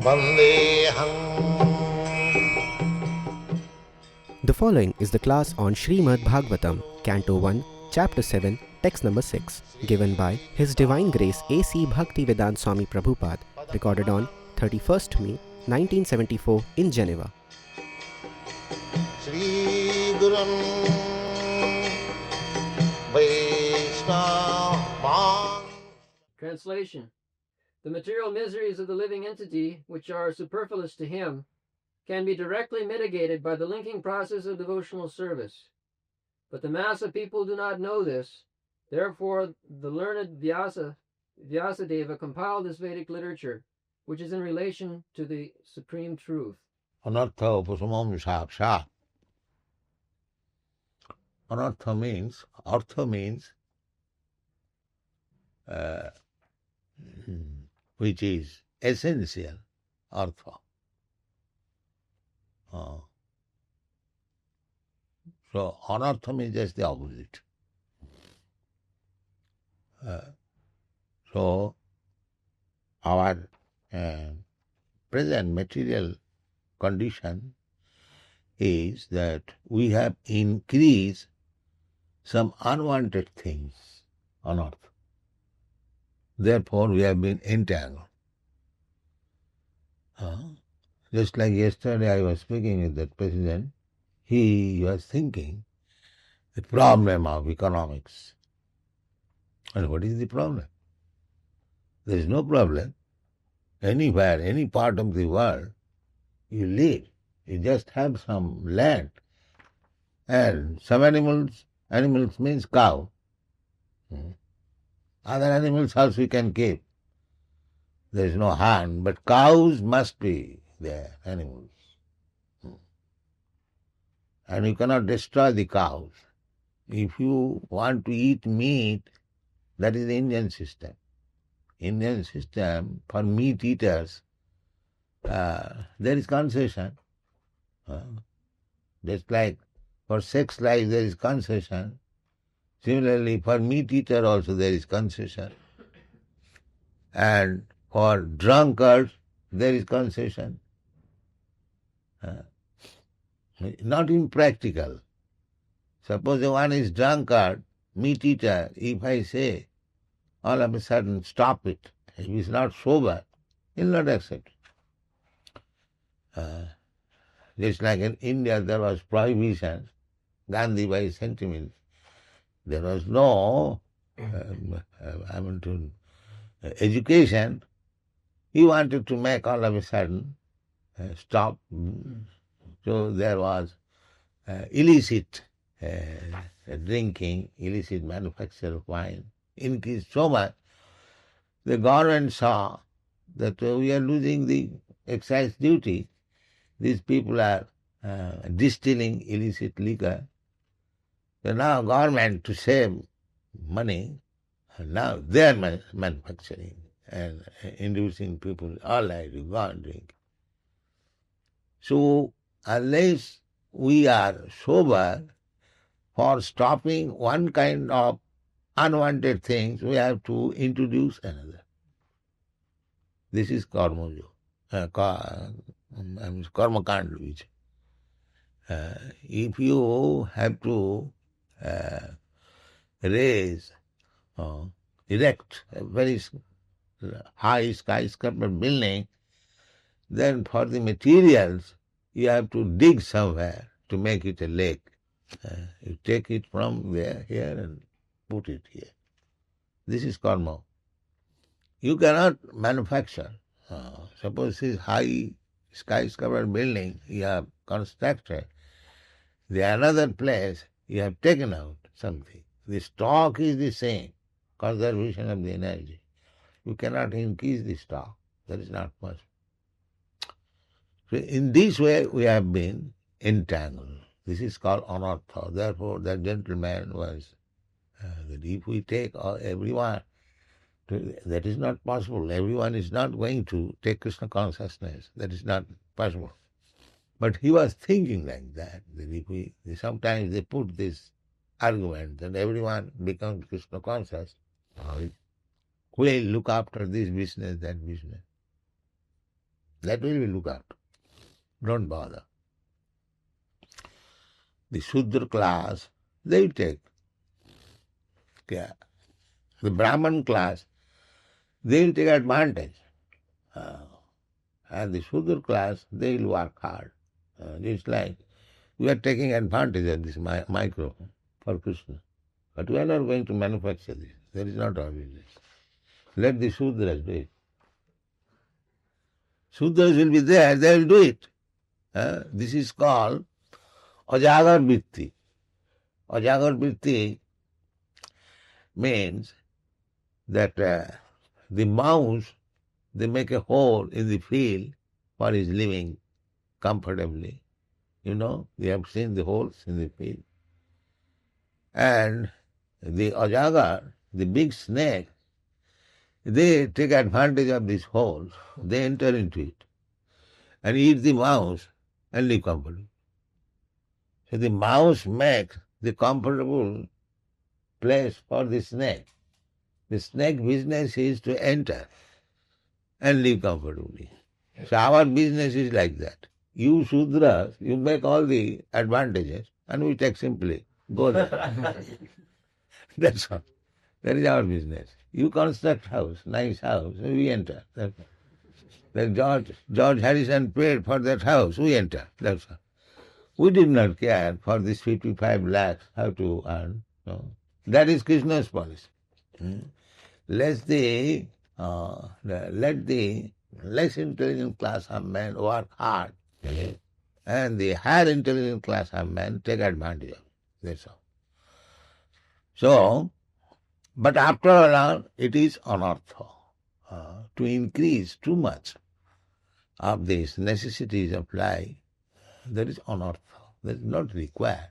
The following is the class on Srimad Bhagavatam, Canto 1, Chapter 7, Text number 6, given by His Divine Grace A.C. Bhakti Vedanta Swami Prabhupada, recorded on 31st May 1974 in Geneva. Translation. The material miseries of the living entity, which are superfluous to him, can be directly mitigated by the linking process of devotional service. But the mass of people do not know this. Therefore, the learned Vyasadeva compiled this Vedic literature, which is in relation to the supreme truth. Anartha upasamam sakshat. Anartha means, artha means, which is essential, artha. So, anartha means just the opposite. So, our present material condition is that we have increased some unwanted things on earth. Therefore, we have been entangled. Just like yesterday I was speaking with that president, he was thinking the problem of economics. And what is the problem? There is no problem. Anywhere, any part of the world, you live. You just have some land. And some animals means cow. Other animals also you can keep. There is no harm, but cows must be there, animals. And you cannot destroy the cows. If you want to eat meat, that is the Indian system. Indian system, for meat eaters, there is concession. Just like for sex life there is concession. Similarly, for meat eater also there is concession. And for drunkards there is concession. Not impractical. Suppose one is drunkard, meat eater, if I say, all of a sudden stop it, if he is not sober, he will not accept it. Just like in India there was prohibition, Gandhi by sentiment. There was no education. He wanted to make all of a sudden stop. So there was illicit drinking, illicit manufacture of wine increased so much. The government saw that we are losing the excise duty. These people are distilling illicit liquor. So now government, to save money, now they are manufacturing and inducing people all night to go and drink. So unless we are sober, for stopping one kind of unwanted things, we have to introduce another. This is karma kanda, which if you have to erect a very high skyscraper building, then for the materials you have to dig somewhere to make it a lake. You take it from there, here, and put it here. This is karma. You cannot manufacture. Suppose this high skyscraper building you have constructed, the another place you have taken out something. The stock is the same, conservation of the energy. You cannot increase the stock. That is not possible. So in this way we have been entangled. This is called anartha. Therefore that gentleman was, that if we take everyone, that is not possible. Everyone is not going to take Krishna consciousness. That is not possible. But he was thinking like that if sometimes they put this argument that everyone becomes Krishna conscious, will look after this business, that business. That will be looked after. Don't bother. The Shudra class, they take care. The Brahman class, they will take advantage. And the Shudra class, they will work hard. It's like we are taking advantage of this micro for Krishna. But we are not going to manufacture this. That is not our business. Let the Shudras do it. Shudras will be there, they will do it. This is called Ajagar Vritti. Ajagar Vritti means that the mouse, they make a hole in the field for his living comfortably. You know, we have seen the holes in the field. And the Ajagar, the big snake, they take advantage of these holes. They enter into it and eat the mouse and live comfortably. So the mouse makes the comfortable place for the snake. The snake business is to enter and live comfortably. So our business is like that. You Shudras, you make all the advantages and we take simply, go there. That's all. That is our business. You construct house, nice house, we enter. Then George Harrison paid for that house, we enter. That's all. We did not care for this 55 lakhs, how to earn. No. That is Krishna's policy. Let the less intelligent class of men work hard, and the higher intelligent class of men take advantage of it. That's all. So, but after all, it is anartha. To increase too much of these necessities of life, that is anartha. That is not required.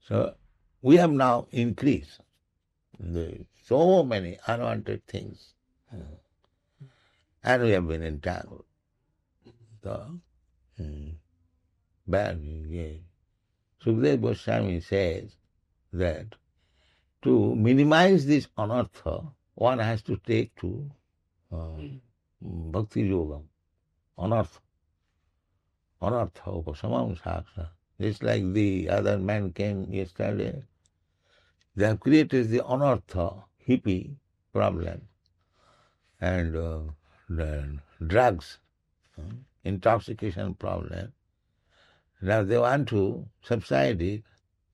So, we have now increased so many unwanted things, and we have been entangled. So, Sukadeva Goswami says that to minimize this anartha, one has to take to Bhakti Yogam, anartha. Anartha upasamam saksa. Just like the other man came yesterday, they have created the anartha, hippie problem, and the drugs, intoxication problem. Now they want to subside it.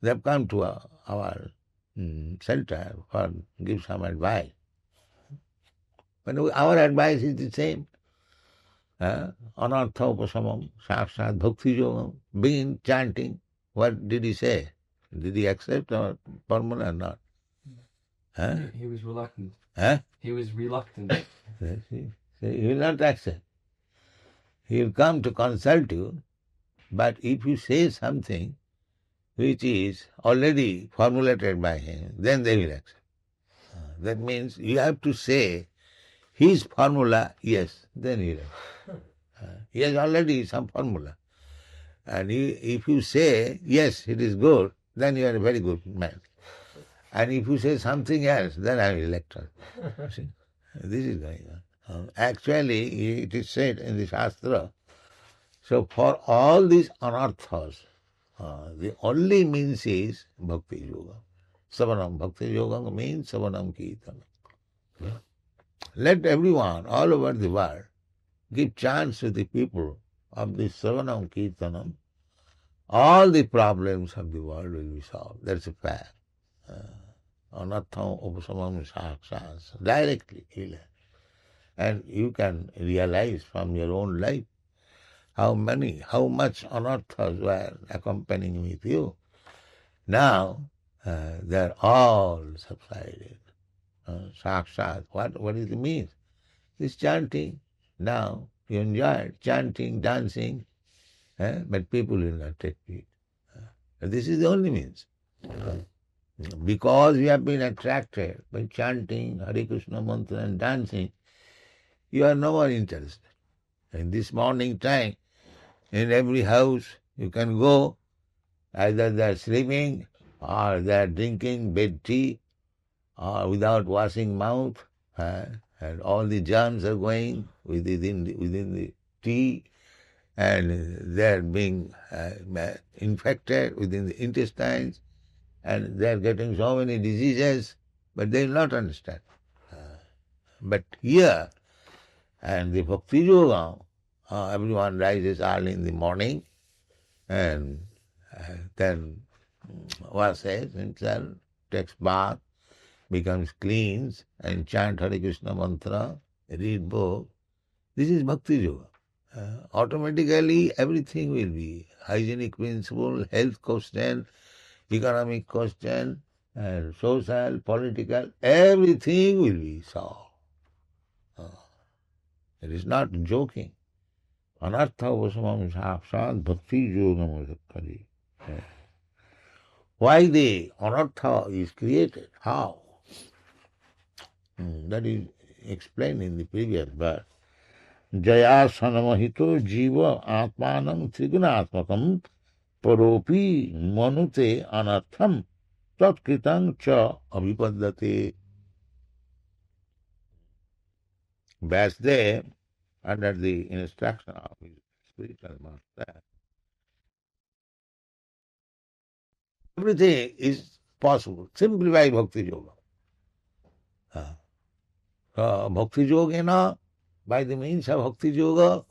They have come to our center for give some advice. But our advice is the same. Anartha upasamam sakshat bhakti yogam. Begin chanting. What did he say? Did he accept our formula or not? He was reluctant. He was reluctant. He will not accept. He will come to consult you, but if you say something which is already formulated by him, then they will accept. That means you have to say his formula, yes, then he will accept. He has already some formula. And if you say, yes, it is good, then you are a very good man. And if you say something else, then I will elect her. See? This is going on. Actually, it is said in the Shastra, so for all these anarthas, the only means is Bhakti Yoga. Savanam. Bhakti Yoga means Savanam Kirtana. Let everyone, all over the world, give chance to the people of this Savanam Kirtanam. All the problems of the world will be solved. That's a fact. Anatham upasamam saksas. Directly. And you can realize from your own life how much anarthas were accompanying with you. Now they're all subsided. Sakshat. What is the means? This chanting. Now you enjoy it, chanting, dancing, but people will not take it. This is the only means. Because you have been attracted by chanting Hare Krishna mantra and dancing, you are no more interested. In this morning time, in every house you can go, either they are sleeping or they are drinking bed tea or without washing mouth, and all the germs are going within the tea, and they're being infected within the intestines, and they're getting so many diseases, but they will not understand. But here, and the Bhakti Yoga, everyone rises early in the morning and then washes himself, takes bath, becomes clean, and chant Hare Krishna mantra, read book. This is Bhakti Yoga. Automatically everything will be hygienic principle, health question, economic question, and social, political, everything will be solved. It is not joking. Anartha vasamam sakshat bhakti yogam kari. Why the anartha is created? How? That is explained in the previous verse. Jaya sanamahito jiva atmanam trigunatmakam paropi manute anartham tatkritam cha abhipaddate. Vasudev, under the instruction of his spiritual master, everything is possible simply by Bhakti Yoga. Bhakti Yogena, by the means of Bhakti Yoga,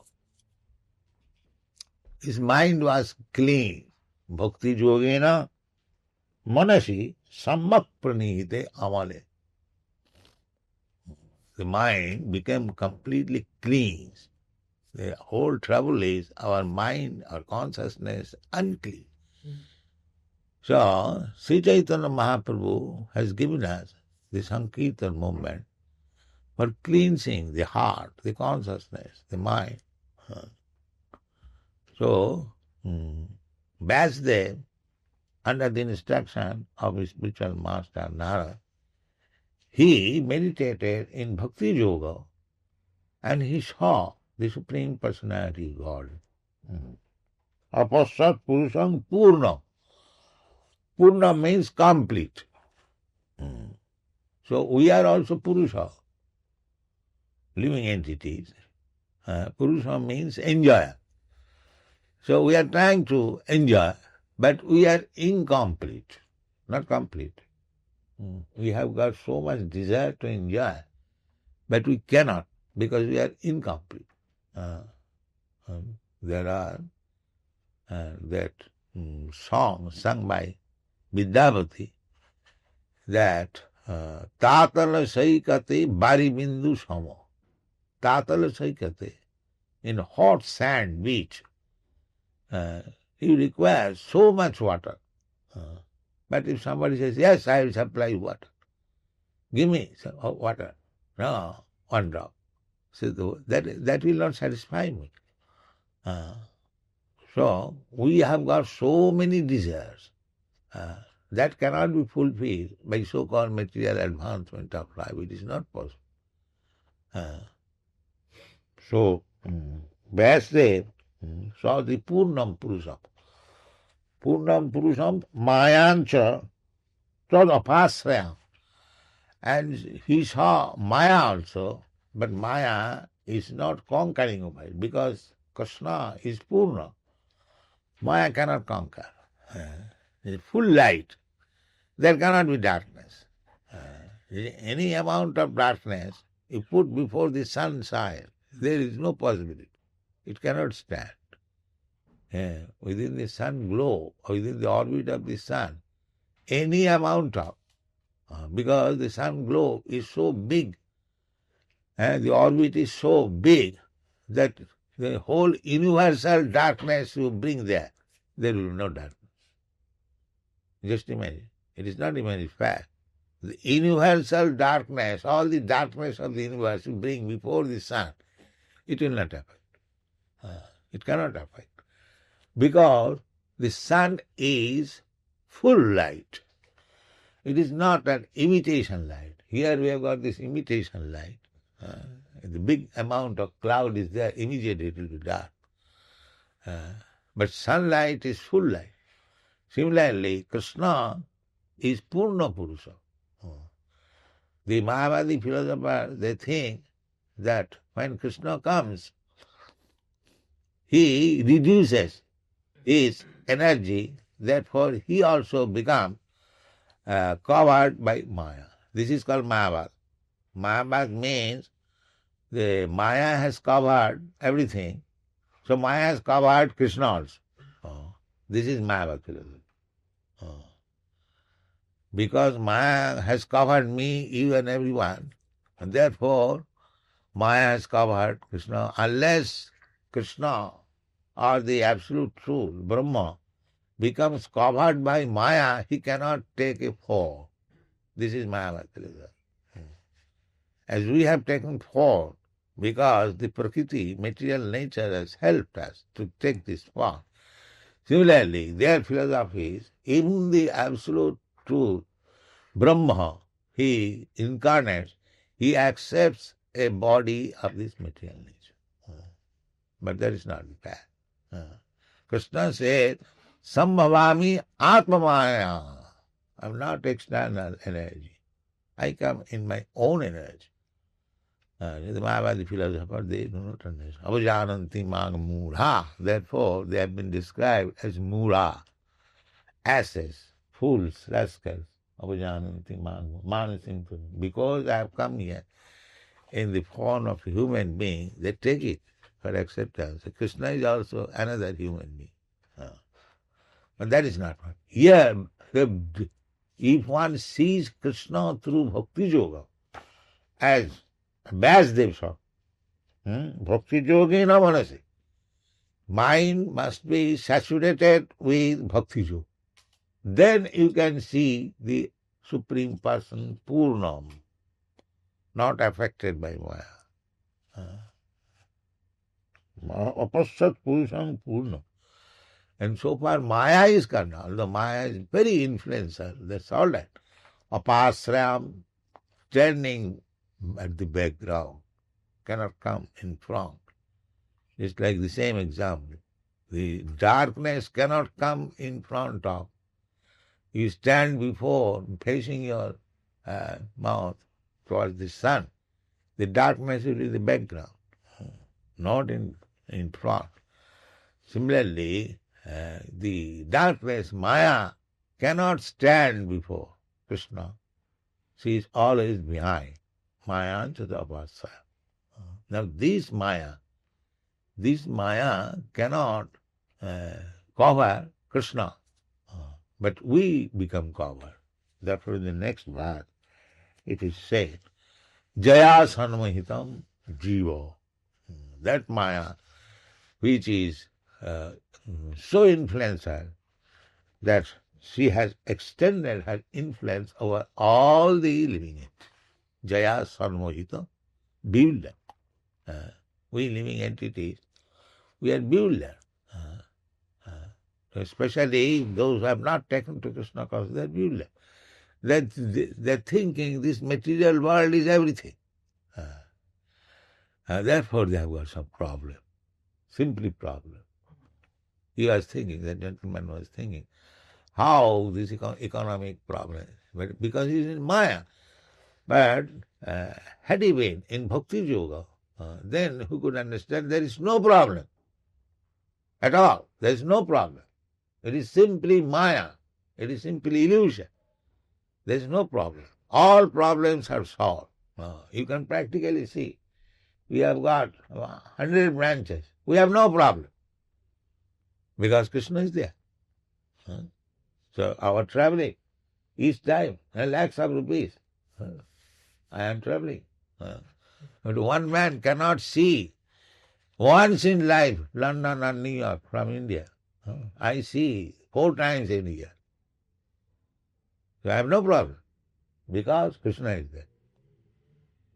his mind was clean. Bhakti Yogena manasi sammak pranihite amale. The mind became completely clean. The whole trouble is our mind, our consciousness unclean. So, Sri Chaitanya Mahaprabhu has given us the Sankirtan movement for cleansing the heart, the consciousness, the mind. So, Vasudev, under the instruction of his spiritual master Narada, he meditated in Bhakti Yoga and he saw the Supreme Personality of God. Apasat Purusham Purna. Purna means complete. So we are also Purusha, living entities. Purusha means enjoyer. So we are trying to enjoy, but we are incomplete, not complete. We have got so much desire to enjoy, but we cannot because we are incomplete. There are that song sung by Vidyavati that Tatala Saikate Bari Bindu Samo. Tatala Saikate, in hot sand beach, he requires so much water. But if somebody says, yes, I will supply water, give me some water. No, one drop. So that will not satisfy me. So we have got so many desires that cannot be fulfilled by so-called material advancement of life. It is not possible. So Vasudev saw the Purnam Purusham. Purnam Purusham Mayancha tad apasrayam. And he saw Maya also, but Maya is not conquering over it because Krishna is Purna. Maya cannot conquer. It is full light. There cannot be darkness. Any amount of darkness you put before the sunshine, there is no possibility. It cannot stand. Within the sun glow, or within the orbit of the sun, any amount of, because the sun glow is so big, the orbit is so big that the whole universal darkness you bring there will be no darkness. Just imagine. It is not even a fact. The universal darkness, all the darkness of the universe you bring before the sun, it will not happen. It cannot happen. Because the sun is full light. It is not an imitation light. Here we have got this imitation light. The big amount of cloud is there, immediately it will be dark. But sunlight is full light. Similarly, Krishna is Purna Purusha. The Mayavadi philosophers, they think that when Krishna comes, he reduces his energy, therefore he also becomes covered by Maya. This is called Mayavad. Mayavad means the Maya has covered everything, so Maya has covered Krishna also. This is Mayavad philosophy. Because Maya has covered me, you and everyone, and therefore Maya has covered Krishna. Unless Krishna or the absolute truth, Brahma, becomes covered by Maya, he cannot take a form. This is Mayavad philosophy. As we have taken form, because the Prakriti, material nature, has helped us to take this form. Similarly, their philosophy is, even the absolute truth, Brahma, he incarnates, he accepts a body of this material nature. But that is not the fact. Krishna said, Sambhavami Atmamaya. I am not external energy. I come in my own energy. The Mayavadi philosophers, they do not understand. Avajananti mang mudha. Therefore, they have been described as mudha, asses, fools, rascals. Avajananti mang manasim. Because I have come here in the form of a human being, they take it for acceptance. Krishna is also another human being. But that is not right. Here, if one sees Krishna through Bhakti Yoga, as Vyasdev saw, Bhakti Yogena Manasi, mind must be saturated with Bhakti Yoga. Then you can see the Supreme Person, Purnam, not affected by Maya. Apasat Purusham Purnam. And so far Maya is concerned, although Maya is very influential, that's all right. Apasram, standing at the background, cannot come in front. It's like the same example. The darkness cannot come in front of. You stand before, facing your mouth towards the sun. The darkness is in the background, not in front. Similarly, the darkness, Maya, cannot stand before Krishna. She is always behind. Maya Chadapasya. Now this Maya cannot cover Krishna, but we become covered. Therefore in the next verse it is said, Jaya Sanmahitam Jiva. That Maya which is so influential that she has extended her influence over all the living entities. Jaya Sanmohita, bewildered. We living entities, we are bewildered. Especially those who have not taken to Krishna consciousness, they are bewildered. They're thinking this material world is everything. Therefore they have got some problem, simply problem. He was thinking, that gentleman was thinking, how this economic problem, but because he is in Maya. But had he been in Bhakti Yoga, then who could understand there is no problem at all. There is no problem. It is simply Maya. It is simply illusion. There is no problem. All problems are solved. You can practically see. We have got 100 branches. We have no problem. Because Krishna is there. So our traveling, each time, lakhs of rupees. I am traveling. But one man cannot see once in life London or New York from India. I see 4 times in a year. So I have no problem because Krishna is there.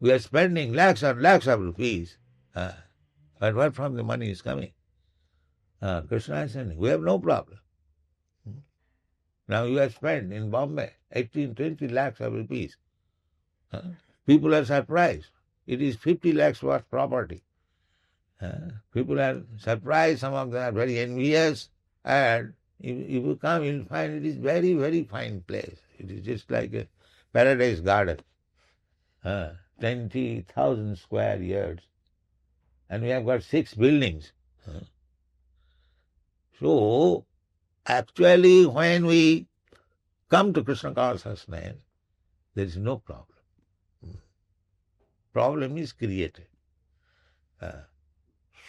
We are spending lakhs and lakhs of rupees, but where from the money is coming? Krishna is sending. We have no problem. Now you have spent in Bombay 18, 20 lakhs of rupees. People are surprised. It is 50 lakhs worth property. People are surprised, some of them are very envious, and if you come, you'll find it is very, very fine place. It is just like a paradise garden. 20,000 square yards, and we have got 6 buildings. So, actually, when we come to Krishna consciousness, there is no problem. Problem is created.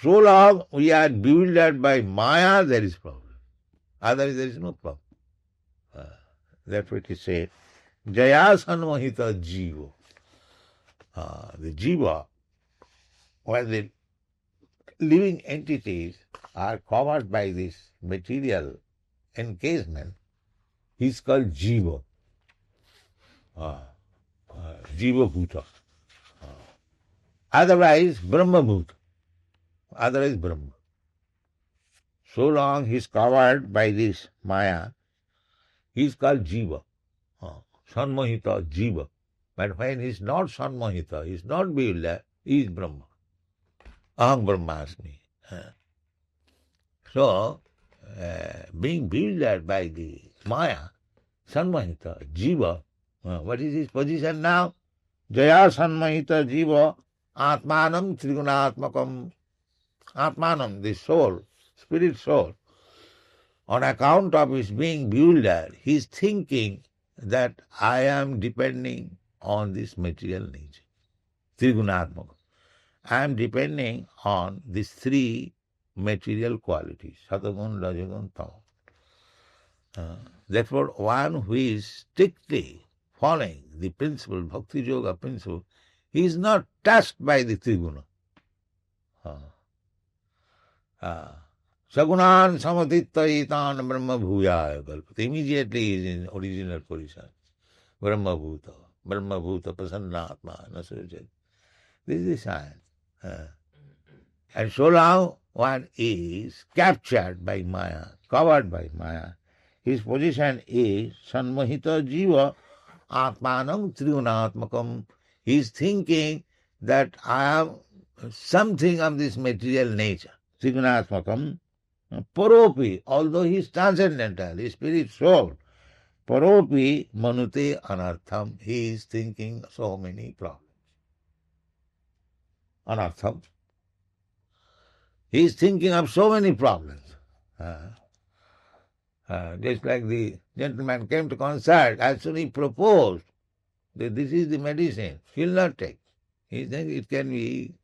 So long we are bewildered by Maya, there is problem. Otherwise there is no problem. That's what he said. Jaya sanmohita jiva. The jiva, when the living entities are covered by this material encasement, is called jiva. Jiva bhuta. Otherwise Brahma bhuta. Otherwise Brahma. So long he is covered by this Maya, he is called jiva. Sanmohita jiva. But when he is not sanmohita, he is not bewildered, he is Brahma. Aham Brahmasmi. So, being bewildered by the Maya, sanmohita jiva, what is his position now? Jaya sanmohita jiva atmanam trigunatmakam. Atmanam, the soul, spirit soul, on account of his being bewildered, he is thinking that I am depending on this material nature. Trigunatmaka. I am depending on these 3 material qualities, Satagun, Rajagun, Tama. Therefore, one who is strictly following the principle, Bhakti Yoga principle, he is not touched by the Triguna. Sagunan samatitta itan brahma bhuyaya kalpata. Immediately he is in original position. Brahma bhuta prasannatma nasujat. This is the science. And so long one is captured by Maya, covered by Maya, his position is sanmohita jiva atmanam trigunatmakam. He is thinking that I am something of this material nature. Trigunatmakam. Paropi, although he is transcendental, he is spirit soul. Paropi manute anartham. He is thinking so many problems. Anartham. He is thinking of so many problems. Just like the gentleman came to concert, as soon as he proposed that this is the medicine, he will not take. He thinks it can be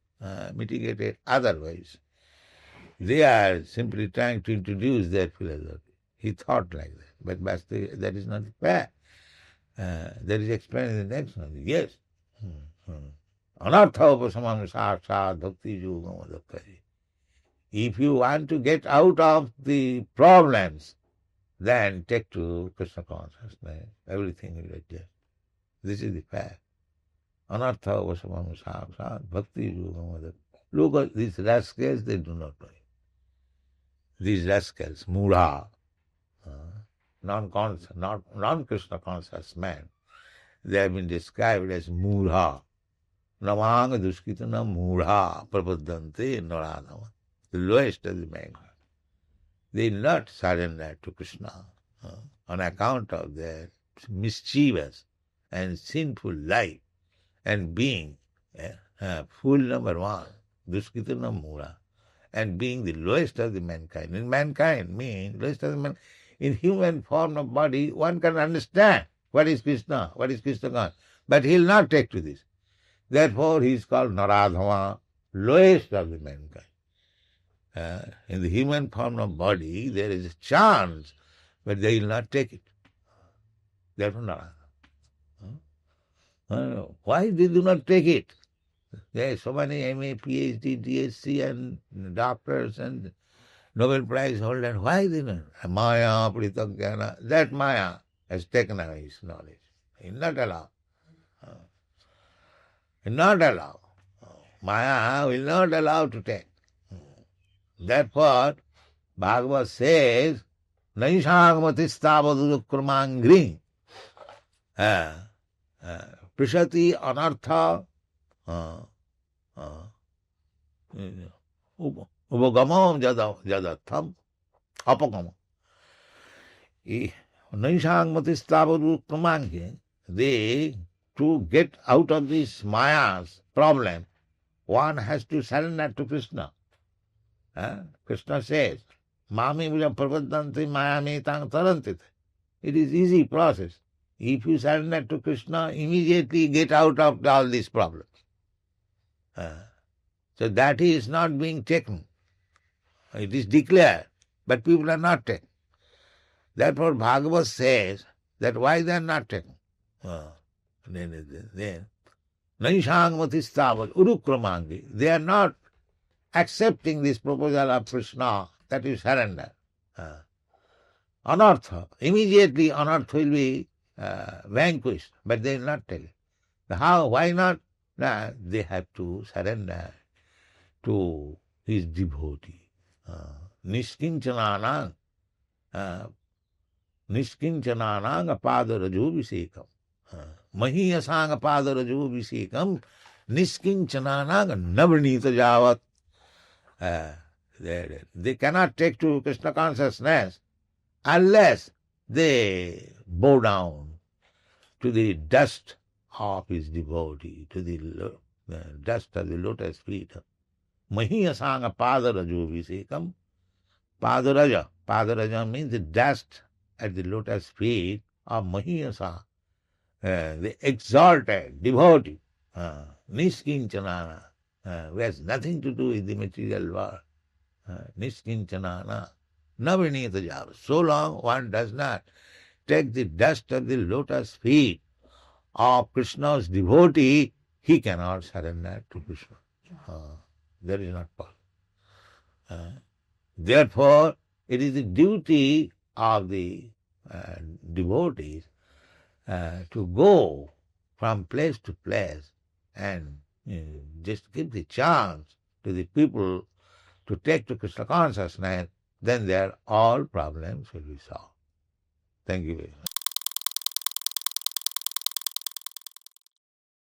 mitigated otherwise. They are simply trying to introduce their philosophy. He thought like that, but that is not fair. That is explained in the next one. Yes. Anartha upasamam sakshat bhakti yogam adakari. If you want to get out of the problems, then take to Krishna consciousness. Everything will adjust. This is the fact. Anartha upasamam sakshat bhakti yogam adakari. Look at these rascals, they do not know it. These rascals, mudha, non-Krishna conscious man, they have been described as mudha. Namanga duskitana mudha prapadante naranava. The lowest of the mankind. They will not surrender to Krishna on account of their mischievous and sinful life and being fool number 1, duskitana mudha. And being the lowest of the mankind. In mankind means lowest of the mankind. In human form of body, one can understand what is Krishna, what is Krishna consciousness. But he will not take to this. Therefore he is called Naradhama, lowest of the mankind. In the human form of body, there is a chance, but they will not take it. Therefore Naradhama. Why they do not take it? There are so many MA, PhD, DSc and doctors and Nobel Prize holders. Why they don't? Maya, Prithagyana, that Maya has taken away his knowledge. He will not allow. He will not allow. Maya will not allow to take. Therefore, Bhagavad says, Naishagmatistabadukramangri Prishati anartha upagamam jadatham apagamam. Naishagmatistabadukramangri, they to get out of this Maya's problem, one has to surrender to Krishna. Krishna says, Mami Bhajam Prapadanti Mayami Tang Tarantit. It is easy process. If you surrender to Krishna, immediately get out of all these problems. So that is not being taken. It is declared, but people are not taken. Therefore Bhagavad says that why they are not taken. Naishang Matistavat Urukramangi. They are not accepting this proposal of Krishna that you surrender. Anartha. Immediately anartha will be vanquished, but they will not tell it. How? Why not? They have to surrender to his devotee. Niskinchananang apadarajobhisekam. Mahiyasang apadarajobhisekam niskinchananang navranita javat. They cannot take to Krishna consciousness unless they bow down to the dust of his devotee, to the dust of the lotus feet. Mahiyasanga padarajobhisekam. Padaraja. Padaraja means the dust at the lotus feet of Mahiyasa, the exalted devotee, Niskinchanana, who has nothing to do with the material world. Niskinchanana. Navranita java. So long one does not take the dust of the lotus feet of Krishna's devotee, he cannot surrender to Krishna. That is not possible. Therefore, it is the duty of the devotees to go from place to place and just give the chance to the people to take to Krishna consciousness, then their all problems will be solved. Thank you very much.